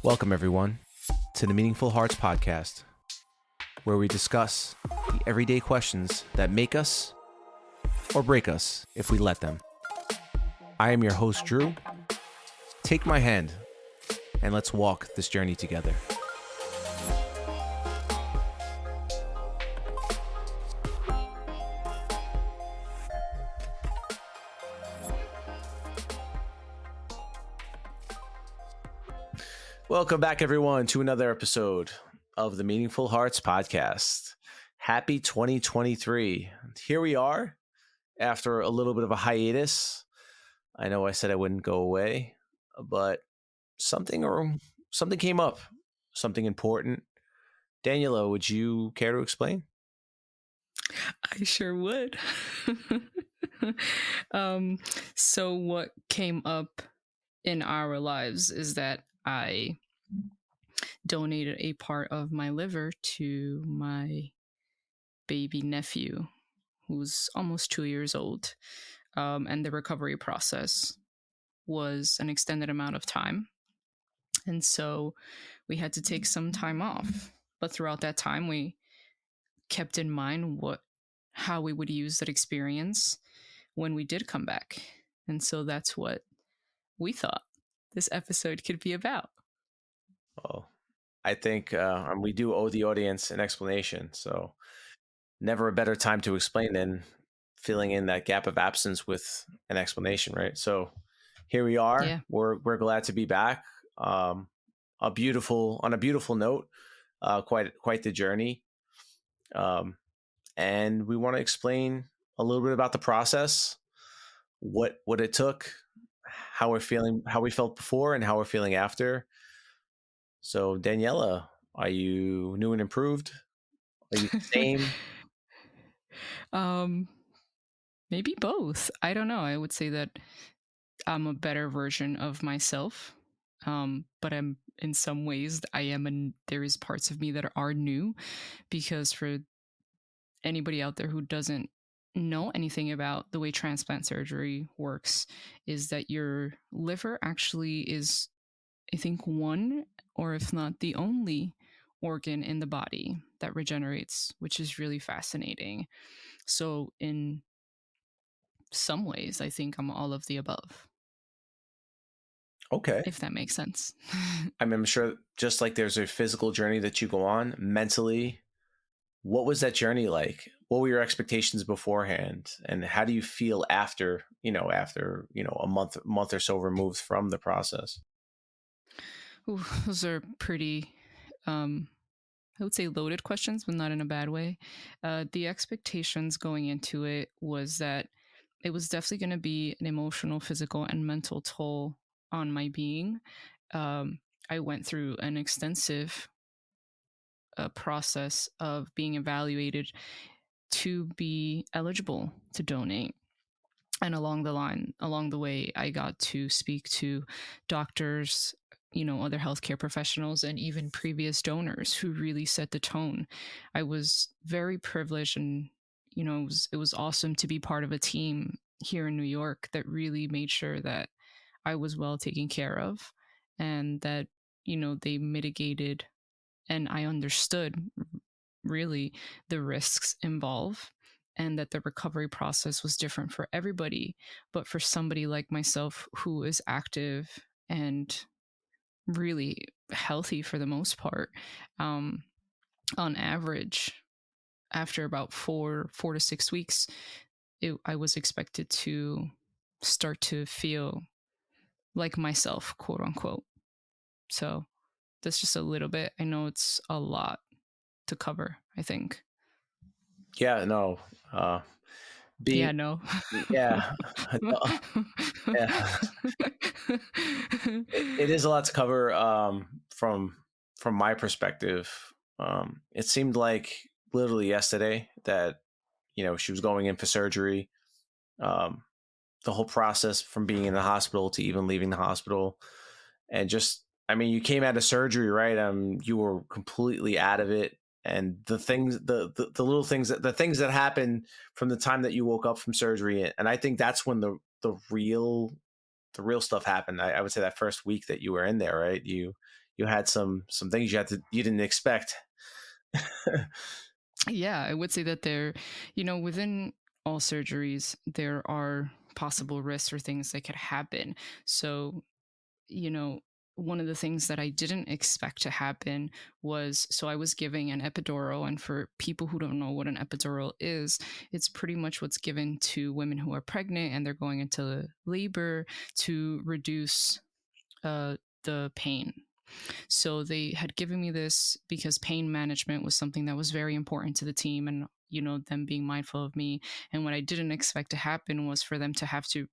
Welcome, everyone, to the Meaningful Hearts podcast, where we discuss the everyday questions that make us or break us if we let them. I am your host, Drew. Take my hand and let's walk this journey together. Welcome back, everyone, to another episode of the Meaningful Hearts podcast. Happy 2023. Here we are after a little bit of a hiatus. I know I said I wouldn't go away, but something came up, something important. Daniela, would you care to explain? I sure would. So what came up in our lives is that I donated a part of my liver to my baby nephew, who's almost 2 years old. And the recovery process was an extended amount of time. And so we had to take some time off. But throughout that time, we kept in mind how we would use that experience when we did come back. And so that's what we thought this episode could be about. Oh, I think we do owe the audience an explanation. So never a better time to explain than filling in that gap of absence with an explanation, right? So here we are. Yeah. We're glad to be back. On a beautiful note, quite the journey. And we want to explain a little bit about the process, what it took, how we're feeling, how we felt before, and how we're feeling after. So, Daniela, are you new and improved? Are you the same? Maybe both. I don't know. I would say that I'm a better version of myself. But I'm in some ways there is parts of me that are new, because for anybody out there who doesn't know anything about the way transplant surgery works, is that your liver actually is, I think, one, or if not the only organ in the body that regenerates, which is really fascinating. So in some ways, I think I'm all of the above. Okay. If that makes sense. I'm sure just like there's a physical journey that you go on mentally, what was that journey like? What were your expectations beforehand? And how do you feel after a month or so removed from the process? Ooh, those are pretty, I would say, loaded questions, but not in a bad way. The expectations going into it was that it was definitely going to be an emotional, physical, and mental toll on my being. I went through an extensive process of being evaluated to be eligible to donate. And along the way, I got to speak to doctors, other healthcare professionals, and even previous donors who really set the tone. I was very privileged, and it was awesome to be part of a team here in New York that really made sure that I was well taken care of, and that they mitigated, and I understood really the risks involved, and that the recovery process was different for everybody. But for somebody like myself, who is active and really healthy for the most part, on average, after about 4 to 6 weeks, I was expected to start to feel like myself, quote unquote. So that's just a little bit. I know it's a lot to cover, I think. Yeah, no. Yeah, no. Yeah. Yeah. It is a lot to cover from my perspective. It seemed like literally yesterday that she was going in for surgery. The whole process from being in the hospital to even leaving the hospital, and just, I mean, you came out of surgery, right? You were completely out of it, and the things, the little things, the things that happened from the time that you woke up from surgery, and I think that's when the real stuff happened. I would say that first week that you were in there, right? You you had some things you didn't expect. Yeah, I would say that there, within all surgeries, there are possible risks or things that could happen. So, you know, one of the things that I didn't expect to happen was, so I was giving an epidural. And for people who don't know what an epidural is, it's pretty much what's given to women who are pregnant and they're going into labor to reduce the pain. So they had given me this because pain management was something that was very important to the team, and them being mindful of me. And what I didn't expect to happen was for them to have to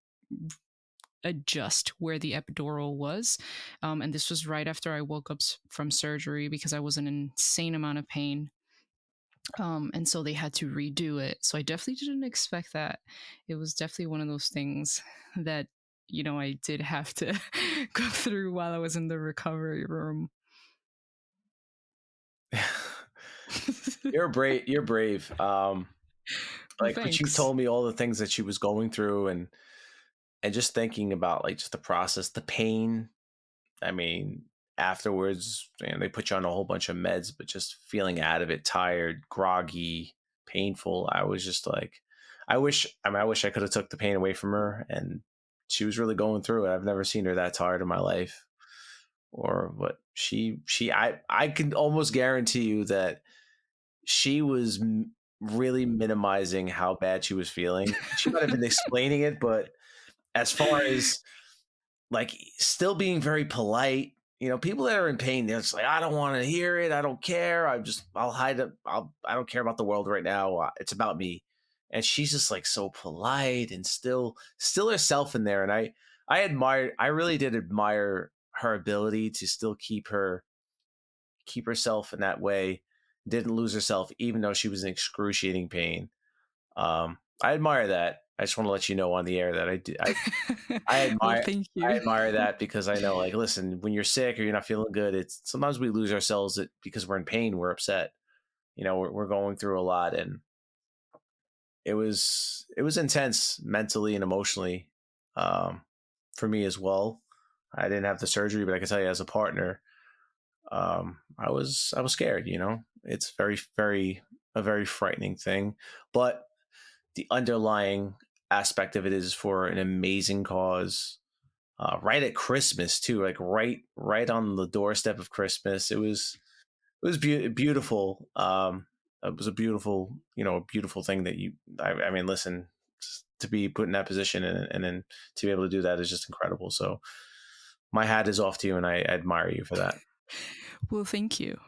adjust where the epidural was. And this was right after I woke up from surgery because I was in an insane amount of pain. And so they had to redo it. So I definitely didn't expect that. It was definitely one of those things that, I did have to go through while I was in the recovery room. You're brave. You're brave. Well, Like what you thanks. told me, all the things that she was going through, and just thinking about like just the process, the pain. I mean, afterwards, they put you on a whole bunch of meds, but just feeling out of it, tired, groggy, painful. I was just like, I wish I could have took the pain away from her. And she was really going through it. I've never seen her that tired in my life. Or what I can almost guarantee you that she was really minimizing how bad she was feeling. She might have been explaining it, but as far as like still being very polite, people that are in pain, they're just like, I don't want to hear it. I don't care. I'll hide it. I don't care about the world right now. It's about me. And she's just like so polite and still herself in there. And I really did admire her ability to still keep herself in that way, didn't lose herself, even though she was in excruciating pain. I admire that. I just want to let you know on the air that I do. I Well, admire thank I you. admire that because I know, like, listen, when you're sick or you're not feeling good, it's sometimes we lose ourselves because we're in pain, we're upset. We're going through a lot, and it was intense mentally and emotionally, um, for me as well. I didn't have the surgery, but I can tell you, as a partner, I was scared. It's a very frightening thing, but the underlying aspect of it is for an amazing cause. Right at Christmas too, like right on the doorstep of Christmas. It was beautiful. It was a beautiful thing that I mean, listen, to be put in that position, and then to be able to do that is just incredible. So my hat is off to you, and I admire you for that. Well, thank you.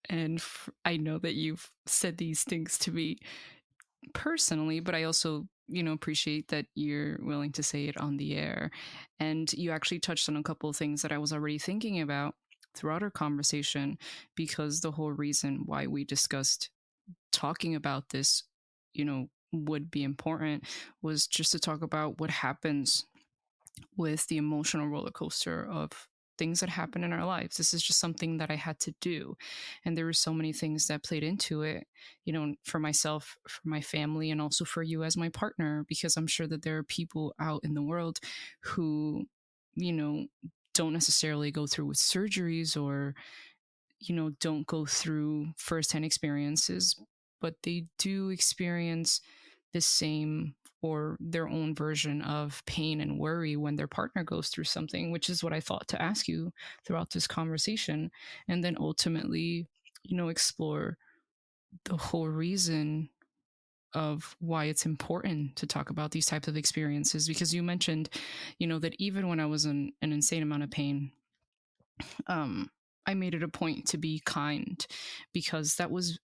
And I know that you've said these things to me personally, but I also, appreciate that you're willing to say it on the air. And you actually touched on a couple of things that I was already thinking about throughout our conversation, because the whole reason why we discussed talking about this, would be important was just to talk about what happens with the emotional roller coaster of things that happen in our lives. This is just something that I had to do. And there were so many things that played into it, for myself, for my family, and also for you as my partner, because I'm sure that there are people out in the world who, you know, don't necessarily go through with surgeries or, don't go through firsthand experiences, but they do experience the same or their own version of pain and worry when their partner goes through something, which is what I thought to ask you throughout this conversation. And then ultimately, explore the whole reason of why it's important to talk about these types of experiences. Because you mentioned, that even when I was in an insane amount of pain, um, I made it a point to be kind, because that was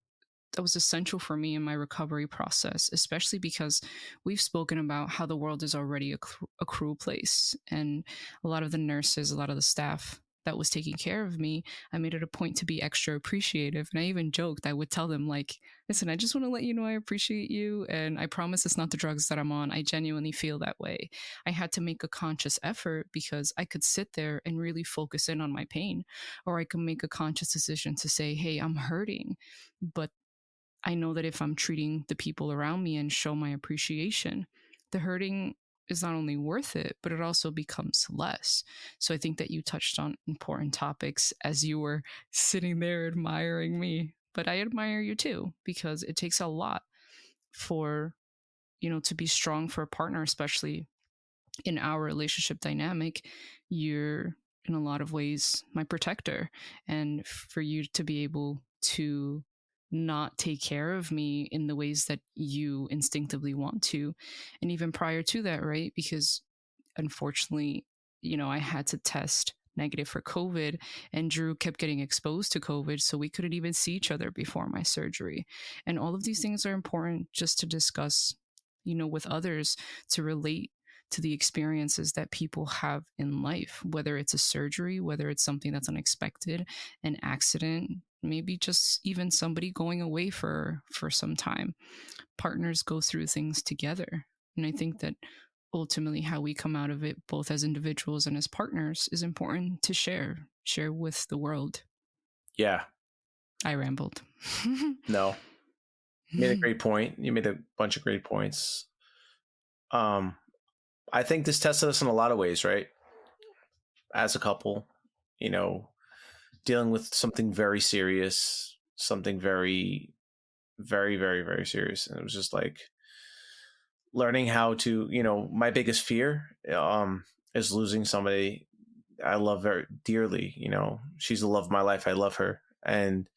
essential for me in my recovery process, especially because we've spoken about how the world is already a cruel place. And a lot of the nurses, a lot of the staff that was taking care of me, I made it a point to be extra appreciative. And I even joked, I would tell them, like, listen, I just want to let you know I appreciate you. And I promise it's not the drugs that I'm on. I genuinely feel that way. I had to make a conscious effort because I could sit there and really focus in on my pain, or I could make a conscious decision to say, hey, I'm hurting. But I know that if I'm treating the people around me and show my appreciation, the hurting is not only worth it, but it also becomes less. So I think that you touched on important topics as you were sitting there admiring me. But I admire you too, because it takes a lot for, to be strong for a partner, especially in our relationship dynamic. You're in a lot of ways my protector. And for you to be able to not take care of me in the ways that you instinctively want to. And even prior to that, right? Because unfortunately, I had to test negative for COVID, and Drew kept getting exposed to COVID. So we couldn't even see each other before my surgery. And all of these things are important just to discuss, with others, to relate to the experiences that people have in life, whether it's a surgery, whether it's something that's unexpected, an accident, maybe just even somebody going away for some time. Partners go through things together. And I think that ultimately how we come out of it, both as individuals and as partners, is important to share with the world. Yeah. I rambled. No. You made a great point. You made a bunch of great points. I think this tested us in a lot of ways, right? As a couple, dealing with something very serious, something very, very, very, very serious. And it was just like learning how to, my biggest fear is losing somebody I love very dearly. She's the love of my life. I love her. And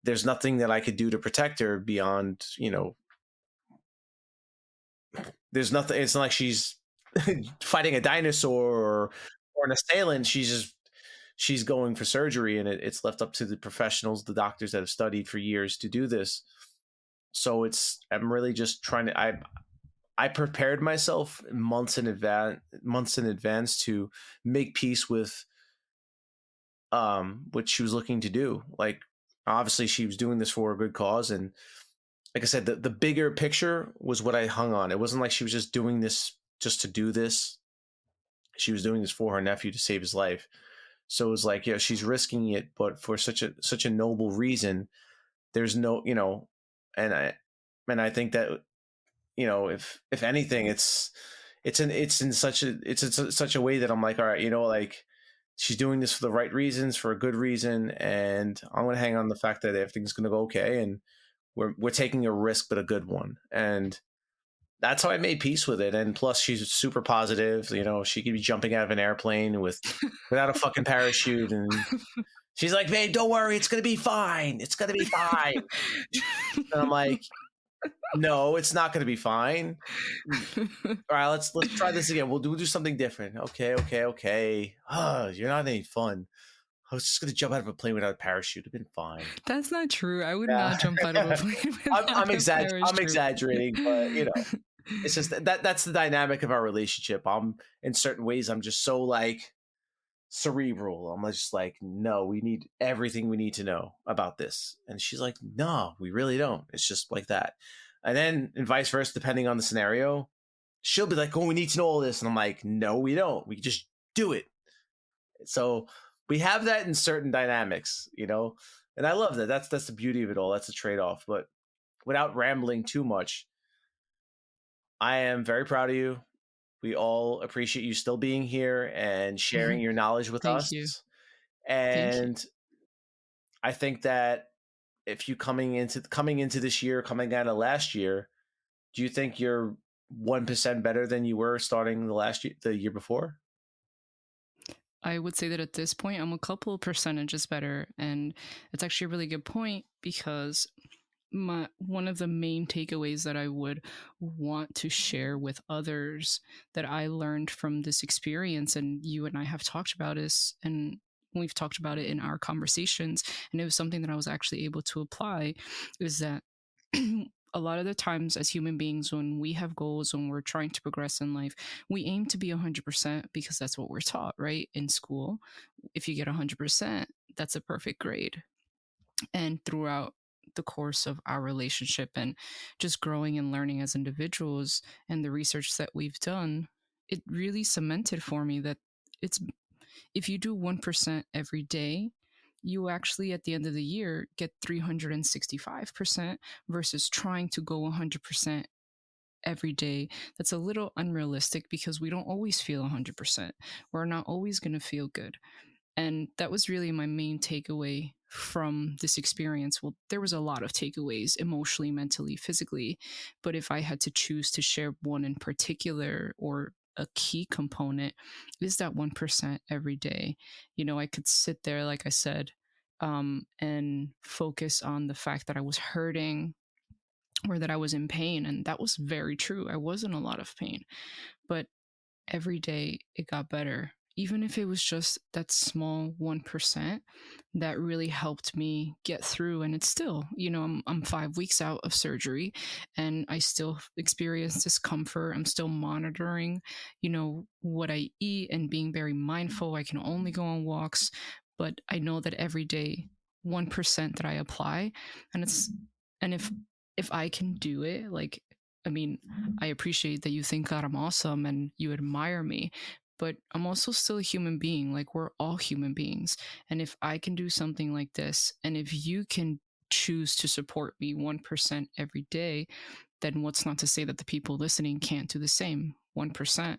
there's nothing that I could do to protect her beyond, there's nothing. It's not like she's fighting a dinosaur or an assailant. She's going for surgery, and it's left up to the professionals, the doctors that have studied for years to do this. So I'm really just trying to, I prepared myself months in advance to make peace with what she was looking to do. Like, obviously she was doing this for a good cause, and like I said, the bigger picture was what I hung on. It wasn't like she was just doing this just to do this. She was doing this for her nephew to save his life. So it was like, yeah, she's risking it, but for such a noble reason. There's no, and I think that, if anything, it's in such a way that I'm like, all right, like she's doing this for the right reasons, for a good reason, and I'm gonna hang on the fact that everything's gonna go okay, and we're taking a risk, but a good one. And that's how I made peace with it. And plus, she's super positive. She could be jumping out of an airplane without a fucking parachute, and she's like, "Babe, don't worry, it's gonna be fine. It's gonna be fine." And I'm like, "No, it's not gonna be fine. All right, let's try this again. We'll do something different. Okay. You're not any fun. I was just gonna jump out of a plane without a parachute. It'd been fine." That's not true. I would Yeah. not jump out of a plane without I'm a parachute. exaggerating, but it's just that's the dynamic of our relationship. In certain ways, I'm just so like cerebral. I'm just like, no, we need everything we need to know about this. And she's like, no, we really don't. It's just like that. And then, and vice versa, depending on the scenario, she'll be like, oh, we need to know all this. And I'm like, no, we don't. We just do it. So we have that in certain dynamics, and I love that. That's the beauty of it all. That's a trade-off. But without rambling too much, I am very proud of you. We all appreciate you still being here and sharing your knowledge with Thank us. you. And I think that if you coming into this year, coming out of last year, do you think you're 1% better than you were starting the year before? I would say that at this point, I'm a couple of percentages better. And it's actually a really good point, because one of the main takeaways that I would want to share with others that I learned from this experience, and you and I have talked about is, and we've talked about it in our conversations, and it was something that I was actually able to apply, is that a lot of the times as human beings, when we have goals, when we're trying to progress in life, we aim to be 100% because that's what we're taught, right? In school, if you get 100%, that's a perfect grade. And throughout the course of our relationship and just growing and learning as individuals, and the research that we've done, it really cemented for me that it's if you do 1% every day, you actually at the end of the year get 365%, versus trying to go 100% every day, that's a little unrealistic because we don't always feel 100%. We're not always going to feel good. And that was really my main takeaway from this experience. Well, there was a lot of takeaways emotionally, mentally, physically. But if I had to choose to share one in particular, or a key component, is that 1% every day. I could sit there, like I said, and focus on the fact that I was hurting or that I was in pain. And that was very true. I was in a lot of pain. But every day it got better. Even if it was just that small 1%, that really helped me get through. And it's still, I'm 5 weeks out of surgery and I still experience discomfort. I'm still monitoring, what I eat and being very mindful. I can only go on walks, but I know that every day, 1% that I apply, and if I can do it, like, I mean, I appreciate that you think that I'm awesome and you admire me, but I'm also still a human being. Like, we're all human beings. And if I can do something like this, and if you can choose to support me 1% every day, then what's not to say that the people listening can't do the same? 1%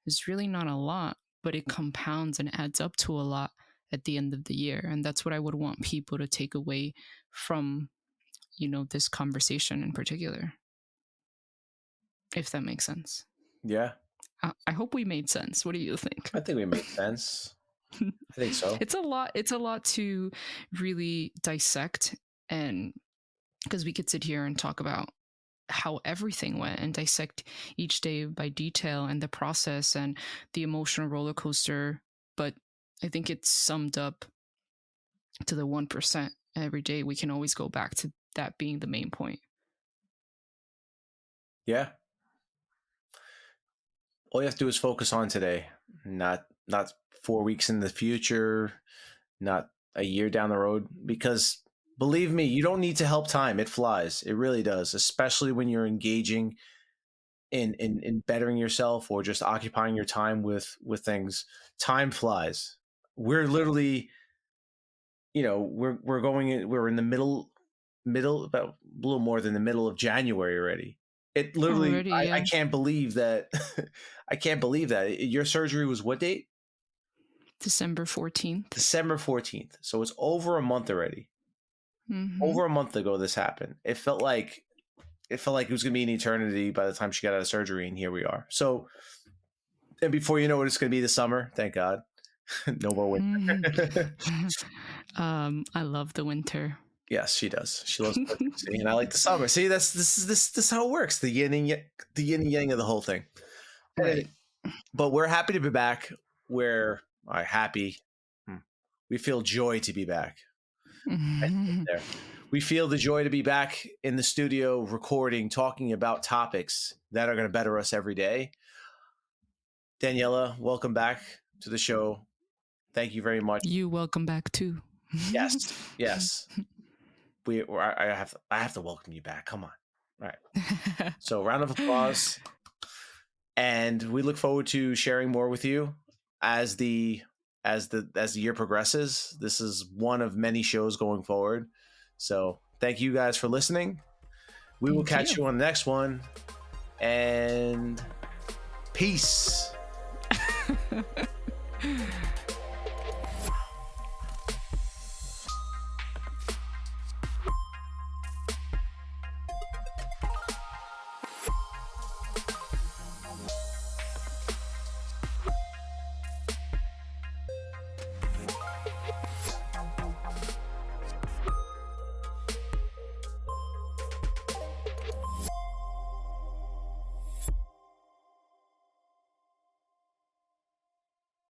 is really not a lot, but it compounds and adds up to a lot at the end of the year. And that's what I would want people to take away from, this conversation in particular, if that makes sense. Yeah. I hope we made sense. What do you think? I think we made sense. I think so. It's a lot to really dissect, and because we could sit here and talk about how everything went and dissect each day by detail and the process and the emotional roller coaster. But I think it's summed up to the 1% every day. We can always go back to that being the main point. Yeah. All you have to do is focus on today, not 4 weeks in the future, not a year down the road, because believe me, you don't need to help time. It flies. It really does, especially when you're engaging in bettering yourself or just occupying your time with things. Time flies. We're literally, we're in the middle, about a little more than the middle of January already. It literally, Already, yeah. I can't believe that. I can't believe that. Your surgery was what date? December 14th. December 14th. So it's over a month already. Mm-hmm. Over a month ago, this happened. It felt like it was going to be an eternity by the time she got out of surgery, and here we are. So, and before you know it, it's going to be the summer. Thank God. No more winter. I love the winter. Yes, she does. She loves pregnancy, and I like the summer. See, this is how it works. The yin and yang of the whole thing. Right. But we're happy to be back. We're happy. We feel joy to be back. There. We feel the joy to be back in the studio, recording, talking about topics that are going to better us every day. Daniela, welcome back to the show. Thank you very much. You welcome back too. Yes. I have to welcome you back. Come on. All right. So round of applause. And we look forward to sharing more with you as the year progresses. This is one of many shows going forward. So thank you guys for listening. We will catch you on the next one. And peace.